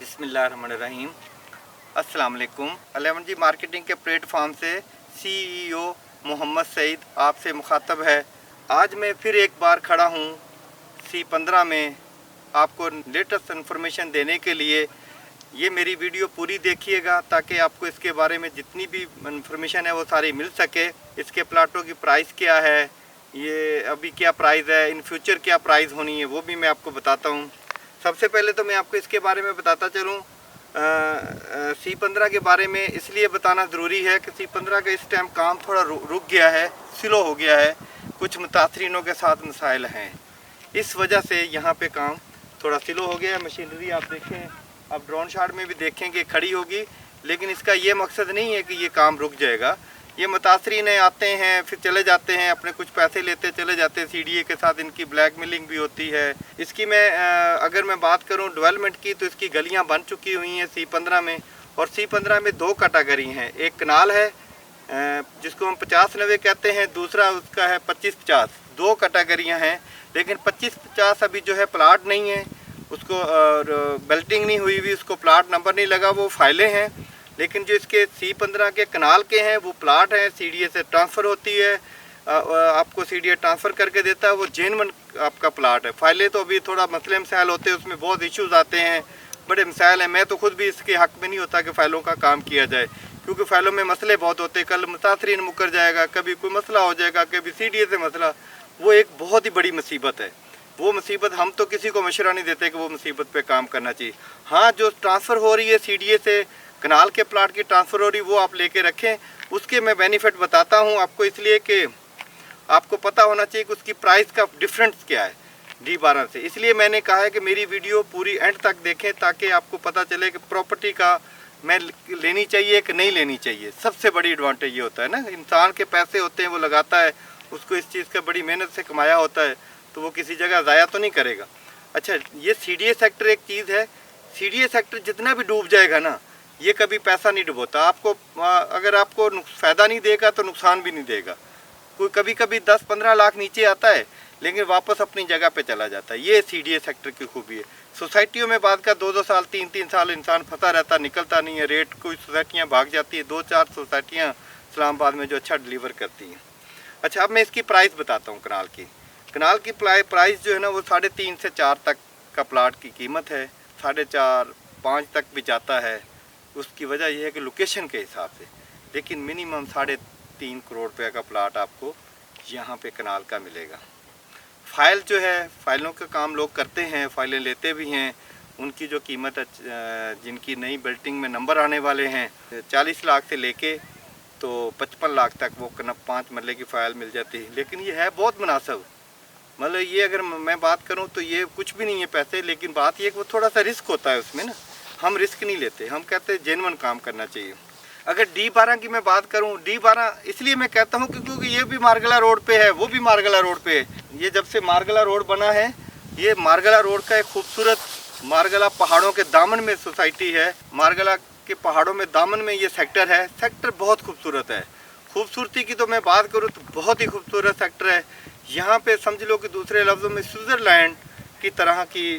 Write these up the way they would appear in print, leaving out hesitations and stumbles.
बिस्मिल्लाहिर्रहमानिर्रहीम। अस्सलाम वालेकुम। 11G मार्केटिंग के प्लेटफॉर्म से CEO मोहम्मद सईद आपसे मुखातब है। आज मैं फिर एक बार खड़ा हूँ C15 में आपको लेटेस्ट इन्फॉर्मेशन देने के लिए। ये मेरी वीडियो पूरी देखिएगा ताकि आपको इसके बारे में जितनी भी इन्फॉर्मेशन है वो सारी मिल सके। इसके प्लाटों की प्राइस क्या है, ये अभी क्या प्राइस है, इन फ्यूचर क्या प्राइस होनी है, वो भी मैं आपको बताता हूँ। सबसे पहले तो मैं आपको इसके बारे में बताता चलूँ। C15 के बारे में इसलिए बताना ज़रूरी है कि C15 का इस टाइम काम थोड़ा रुक गया है, स्लो हो गया है। कुछ मुतासरीनों के साथ मसाइल हैं, इस वजह से यहाँ पे काम थोड़ा स्लो हो गया है। मशीनरी आप देखें, आप ड्रोन शॉट में भी देखेंगे खड़ी होगी, लेकिन इसका ये मकसद नहीं है कि ये काम रुक जाएगा। ये मुतासरीन आते हैं फिर चले जाते हैं, अपने कुछ पैसे लेते चले जाते हैं। CDA के साथ इनकी ब्लैकमेलिंग भी होती है। इसकी अगर मैं बात करूं डेवलपमेंट की, तो इसकी गलियां बन चुकी हुई हैं C15 में। और C15 में दो कैटेगरी हैं, एक कनाल है जिसको हम 50-90 कहते हैं, दूसरा उसका है 25-50। दो कैटेगरियाँ हैं, लेकिन 25-50 अभी जो है प्लाट नहीं है, उसको बेल्टिंग नहीं हुई हुई, उसको प्लाट नंबर नहीं लगा, वो फाइलें हैं। लेकिन जो इसके C15 के कनाल के हैं वो प्लाट हैं, CDA से ट्रांसफ़र होती है, आपको CDA ट्रांसफ़र करके देता है, वो जेन्युइन आपका प्लाट है। फाइलें तो अभी थोड़ा मसले मसाइल होते हैं, उसमें बहुत इश्यूज़ आते हैं, बड़े मसाइल हैं। मैं तो खुद भी इसके हक़ में नहीं होता कि फ़ाइलों का काम किया जाए, क्योंकि फ़ाइलों में मसले बहुत होते हैं। कल मुतासरीन मुकर जाएगा, कभी कोई मसला हो जाएगा, कभी CDA से मसला, वो एक बहुत ही बड़ी मुसीबत है। वो मुसीबत हम तो किसी को मशवरा नहीं देते कि वो मुसीबत पे काम करना चाहिए। हाँ, जो ट्रांसफ़र हो रही है CDA से कनाल के प्लाट की ट्रांसफ़र हो रही, वो आप लेके रखें। उसके मैं बेनिफिट बताता हूँ आपको, इसलिए कि आपको पता होना चाहिए कि उसकी प्राइस का डिफरेंस क्या है D12 से। इसलिए मैंने कहा है कि मेरी वीडियो पूरी एंड तक देखें ताकि आपको पता चले कि प्रॉपर्टी का मैं लेनी चाहिए कि नहीं लेनी चाहिए। सबसे बड़ी एडवांटेज ये होता है ना, इंसान के पैसे होते हैं वो लगाता है, उसको इस चीज़ का बड़ी मेहनत से कमाया होता है, तो वो किसी जगह ज़ाया तो नहीं करेगा। अच्छा, ये CDA सेक्टर एक चीज़ है। CDA सेक्टर जितना भी डूब जाएगा ना, ये कभी पैसा नहीं डुबोता आपको। अगर आपको फ़ायदा नहीं देगा तो नुकसान भी नहीं देगा। कोई कभी कभी 10-15 लाख नीचे आता है, लेकिन वापस अपनी जगह पे चला जाता है। ये CDA सेक्टर की खूबी है। सोसाइटियों में बाद का 2-2 साल 3-3 साल इंसान फंसा रहता, निकलता नहीं है। रेट कोई सोसाइटियाँ भाग जाती है, 2-4 सोसाइटियाँ इस्लामाबाद में जो अच्छा डिलीवर करती हैं। अच्छा, अब मैं इसकी प्राइस बताता हूँ। कनाल की प्राइस जो है ना, वो 3.5 से 4 तक का प्लाट की कीमत है। 4.5-5 तक भी जाता है। उसकी वजह यह है कि लोकेशन के हिसाब से, लेकिन मिनिमम 3.5 करोड़ रुपये का प्लाट आपको यहाँ पे कनाल का मिलेगा। फ़ाइल जो है, फ़ाइलों का काम लोग करते हैं, फ़ाइलें लेते भी हैं। उनकी जो कीमत है, जिनकी नई बिल्डिंग में नंबर आने वाले हैं, 40 लाख से लेके तो 55 लाख तक वो 5 मरले की फ़ाइल मिल जाती है। लेकिन ये है बहुत मुनासिब। मतलब ये अगर मैं बात करूँ तो ये कुछ भी नहीं है पैसे, लेकिन बात ये कि वो थोड़ा सा रिस्क होता है उसमें ना। हम रिस्क नहीं लेते, हम कहते हैं जेन्युइन काम करना चाहिए। अगर D12 की मैं बात करूं, D12 इसलिए मैं कहता हूं क्योंकि ये भी मारगला रोड पे है, वो भी मारगला रोड पे है। ये जब से मारगला रोड बना है, ये मारगला रोड का एक खूबसूरत, मारगला पहाड़ों के दामन में सोसाइटी है। मारगला के पहाड़ों में दामन में ये सेक्टर है। सेक्टर बहुत खूबसूरत है। खूबसूरती की तो मैं बात करूँ तो बहुत ही खूबसूरत सेक्टर है। यहाँ पर समझ लो कि दूसरे लफ्ज़ों में स्विट्ज़रलैंड की तरह की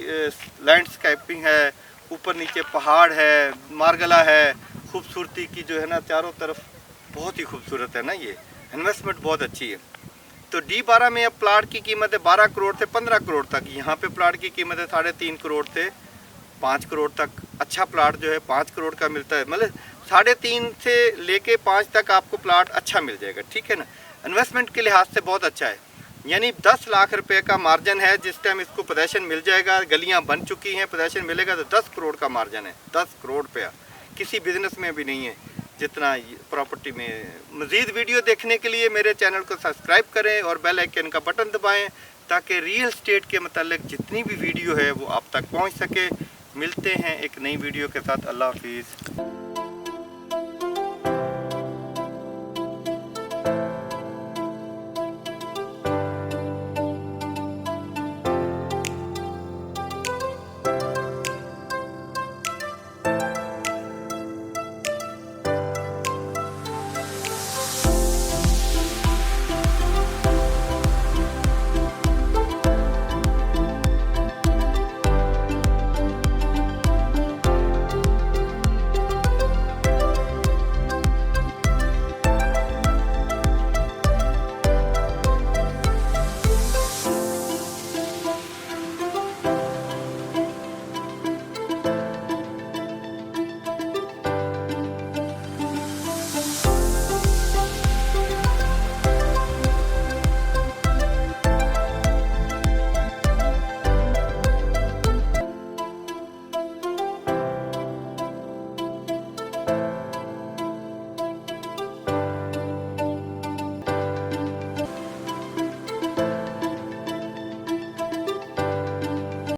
लैंडस्केपिंग है। ऊपर नीचे पहाड़ है, मारगला है, खूबसूरती की जो है ना चारों तरफ बहुत ही खूबसूरत है ना। ये इन्वेस्टमेंट बहुत अच्छी है। तो D12 में अब प्लाट की कीमत है 12 करोड़ से 15 करोड़ तक। यहाँ पे प्लाट की कीमत है 3.5 करोड़ से 5 करोड़ तक। अच्छा प्लाट जो है 5 करोड़ का मिलता है, मतलब 3.5 से लेके 5 तक आपको प्लाट अच्छा मिल जाएगा, ठीक है ना। इन्वेस्टमेंट के लिहाज से बहुत अच्छा है। यानी 10 लाख रुपए का मार्जिन है। जिस टाइम इसको पोजेशन मिल जाएगा, गलियां बन चुकी हैं, पोजेशन मिलेगा तो 10 करोड़ का मार्जिन है। 10 करोड़ रुपया किसी बिजनेस में भी नहीं है जितना प्रॉपर्टी में। मज़ीद वीडियो देखने के लिए मेरे चैनल को सब्सक्राइब करें और बेल आइकन का बटन दबाएं ताकि रियल एस्टेट के मतलब जितनी भी वीडियो है वो आप तक पहुंच सके। मिलते हैं एक नई वीडियो के साथ। अल्लाह हाफिज़।